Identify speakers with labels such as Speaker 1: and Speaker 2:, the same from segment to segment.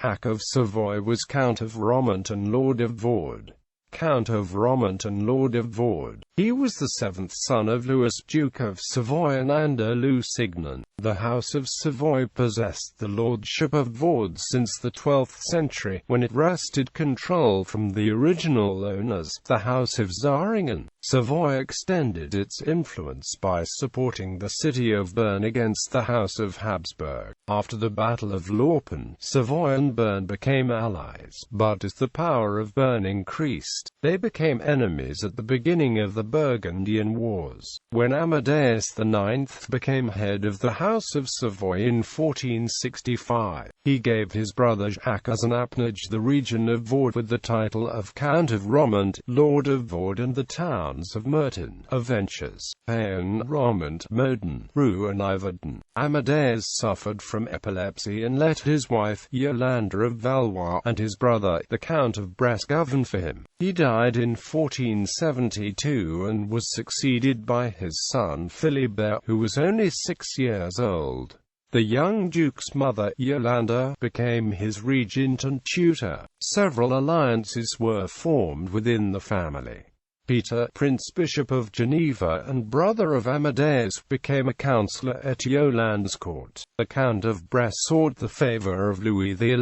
Speaker 1: Jacques of Savoy was Count of Romont and Lord of Vaud. Count of Romont and Lord of Vaud. He was the seventh son of Louis, Duke of Savoy and Anne Lusignan. The House of Savoy possessed the lordship of Vaud since the 12th century, when it wrested control from the original owners, the House of Zähringen. Savoy extended its influence by supporting the city of Bern against the House of Habsburg. After the Battle of Laupen, Savoy and Bern became allies, but as the power of Bern increased, they became enemies at the beginning of the Burgundian Wars. When Amadeus IX became head of the House of Savoy in 1465, he gave his brother Jacques as an appanage the region of Vaud with the title of Count of Romont, Lord of Vaud, and the towns of Merton, Avenches, Payen, Romont, Modin, Roux and Yverdon. Amadeus suffered from epilepsy and let his wife, Yolande of Valois, and his brother, the Count of Bresse, govern for him. He died in 1472 and was succeeded by his son Philibert, who was only 6 years old. The young duke's mother, Yolande, became his regent and tutor. Several alliances were formed within the family. Peter, Prince-Bishop of Geneva and brother of Amadeus, became a councillor at Yolande's court. The Count of Bresse sought the favour of Louis XI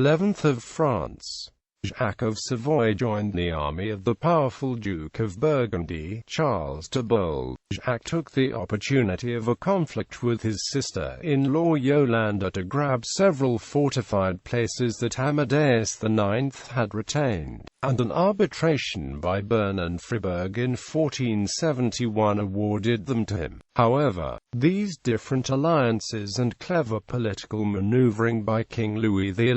Speaker 1: of France. Jacques of Savoy joined the army of the powerful Duke of Burgundy, Charles the Bold. Jacques took the opportunity of a conflict with his sister-in-law Yolande to grab several fortified places that Amadeus IX had retained, and an arbitration by Bern and Fribourg in 1471 awarded them to him. However, these different alliances and clever political maneuvering by King Louis XI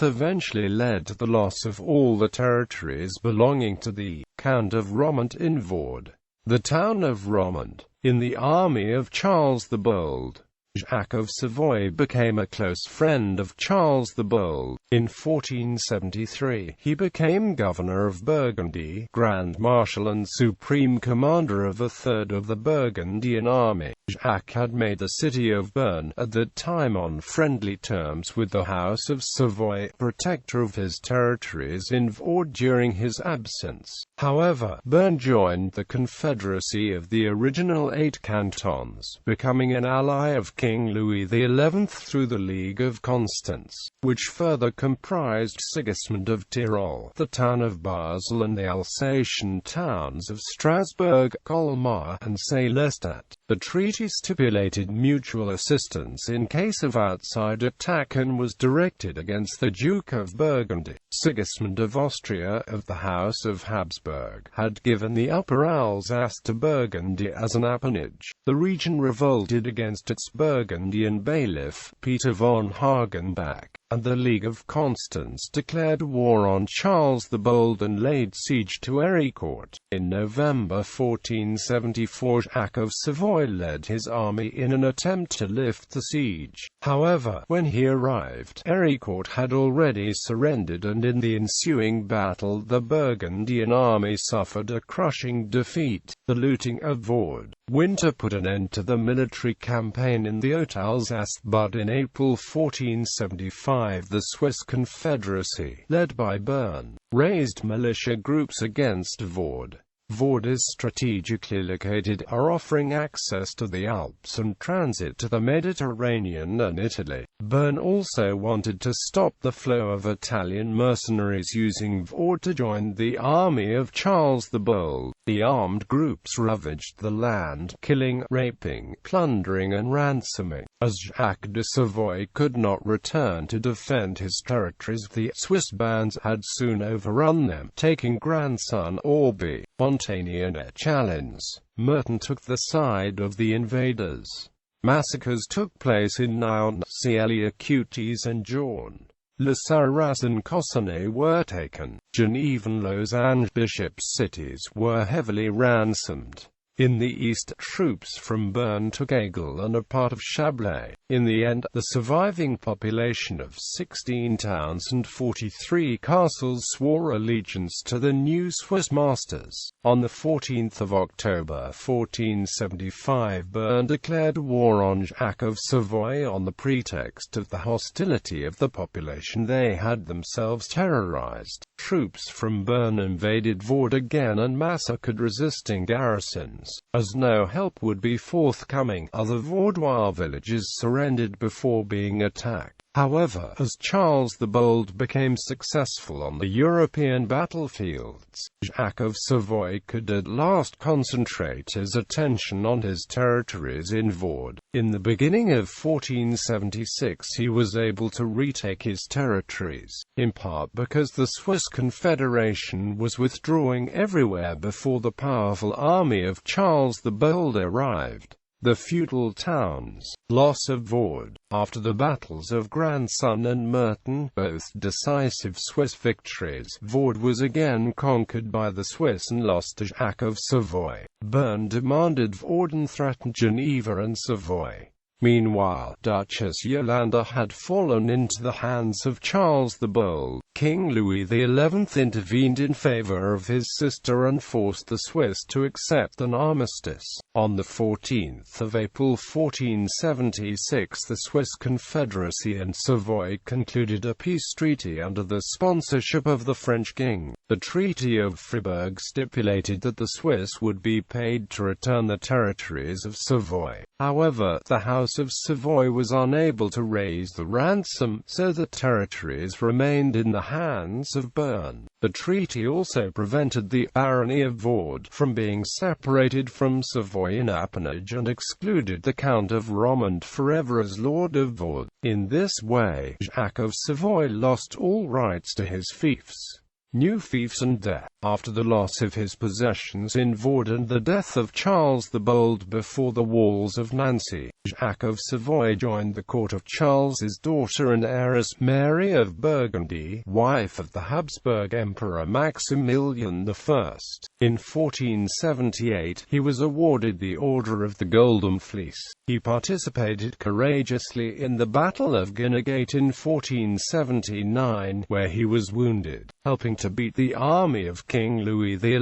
Speaker 1: eventually led to the loss of all the territories belonging to the Count of Romont in Vaud. The town of Romont, in the army of Charles the Bold. Jacques of Savoy became a close friend of Charles the Bold. In 1473, he became governor of Burgundy, Grand Marshal and supreme commander of a third of the Burgundian army. Jacques had made the city of Bern, at that time on friendly terms with the House of Savoy, protector of his territories in Vaud during his absence. However, Bern joined the confederacy of the original 8 cantons, becoming an ally of King Louis XI through the League of Constance, which further comprised Sigismund of Tyrol, the town of Basel and the Alsatian towns of Strasbourg, Colmar, and Sélestat. The treaty stipulated mutual assistance in case of outside attack and was directed against the Duke of Burgundy. Sigismund of Austria, of the House of Habsburg, had given the Upper Alsace to Burgundy as an appanage. The region revolted against its Burgundian bailiff, Peter von Hagenbach, and the League of Constance declared war on Charles the Bold and laid siege to Héricourt. In November 1474, Jacques of Savoy led his army in an attempt to lift the siege. However, when he arrived, Héricourt had already surrendered, and in the ensuing battle the Burgundian army suffered a crushing defeat. The looting of Vaud. Winter put an end to the military campaign in the Haute-Alsace, but in April 1475 the Swiss Confederacy, led by Bern, raised militia groups against Vaud. Vaud is strategically located, offering access to the Alps and transit to the Mediterranean and Italy. Bern also wanted to stop the flow of Italian mercenaries using Vaud to join the army of Charles the Bold. The armed groups ravaged the land, killing, raping, plundering and ransoming. As Jacques de Savoy could not return to defend his territories, the Swiss bands had soon overrun them, taking grandson Orby, Montagny and Chalons. Merton took the side of the invaders. Massacres took place in Nyon, Celles-Acutis and Jaune. Le Sarraz and Cossonay were taken. Geneva and Lausanne, bishops' cities, were heavily ransomed. In the east, troops from Bern took Aigle and a part of Chablais. In the end, the surviving population of 16 towns and 43 castles swore allegiance to the new Swiss masters. On the 14th of October 1475, Bern declared war on Jacques of Savoy on the pretext of the hostility of the population they had themselves terrorized. Troops from Bern invaded Vaud again and massacred resisting garrisons. As no help would be forthcoming, other Vaudois villages surrendered before being attacked. However, as Charles the Bold became successful on the European battlefields, Jacques of Savoy could at last concentrate his attention on his territories in Vaud. In the beginning of 1476 he was able to retake his territories, in part because the Swiss Confederation was withdrawing everywhere before the powerful army of Charles the Bold arrived. The feudal towns. Loss of Vaud. After the battles of Grandson and Merton, both decisive Swiss victories, Vaud was again conquered by the Swiss and lost to Jacques of Savoy. Bern demanded Vaud and threatened Geneva and Savoy. Meanwhile, Duchess Yolande had fallen into the hands of Charles the Bold. King Louis XI intervened in favor of his sister and forced the Swiss to accept an armistice. On the 14th of April 1476, the Swiss Confederacy and Savoy concluded a peace treaty under the sponsorship of the French king. The Treaty of Fribourg stipulated that the Swiss would be paid to return the territories of Savoy. However, the House of Savoy was unable to raise the ransom, so the territories remained in the hands of Bern. The treaty also prevented the barony of Vaud from being separated from Savoy in appanage and excluded the Count of Romont forever as Lord of Vaud. In this way, Jacques of Savoy lost all rights to his fiefs. New fiefs and death. After the loss of his possessions in Vaud and the death of Charles the Bold before the walls of Nancy, Jacques of Savoy joined the court of Charles's daughter and heiress Mary of Burgundy, wife of the Habsburg Emperor Maximilian I. In 1478, he was awarded the Order of the Golden Fleece. He participated courageously in the Battle of Guinegate in 1479, where he was wounded, helping to beat the army of King Louis XI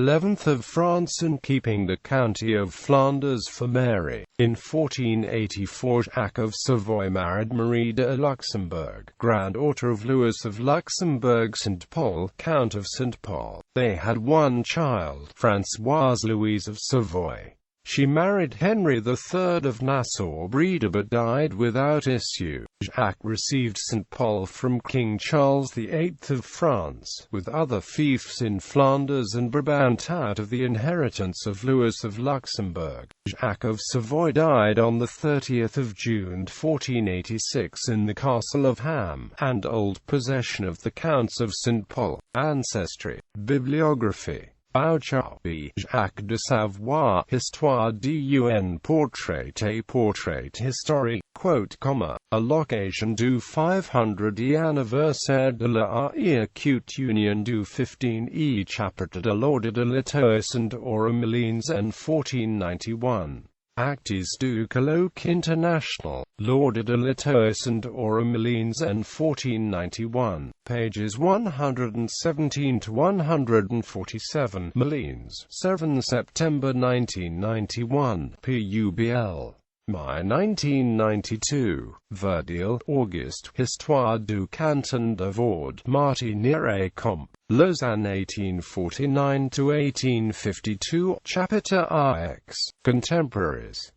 Speaker 1: of France and keeping the county of Flanders for Mary. In 1484, Jacques of Savoy married Marie de Luxembourg, granddaughter of Louis of Luxembourg-St. Paul, Count of St. Paul. They had one child, Françoise Louise of Savoy. She married Henry III of Nassau-Breda but died without issue. Jacques received St. Paul from King Charles VIII of France, with other fiefs in Flanders and Brabant out of the inheritance of Louis of Luxembourg. Jacques of Savoy died on the 30th of June 1486 in the castle of Ham, and old possession of the Counts of St. Paul. Ancestry. Bibliography. Bouchard, Jacques de Savoy, Histoire d'un portrait et portrait historique, allocation du 500e anniversaire de la Acute Union du 15e chapitre de l'Ordre de l'Étoile and Oromilines en 1491. Actes du colloque international, l'Ordre de l'Étoile and Oromilines en 1491, pages 117 to 147. Malines, 7 September 1991, PUBL. Mai 1992, Verdil, August, Histoire du canton de Vaud, Martinière-et-Comte, Lausanne 1849–1852, Chapitre RX, Contemporaries.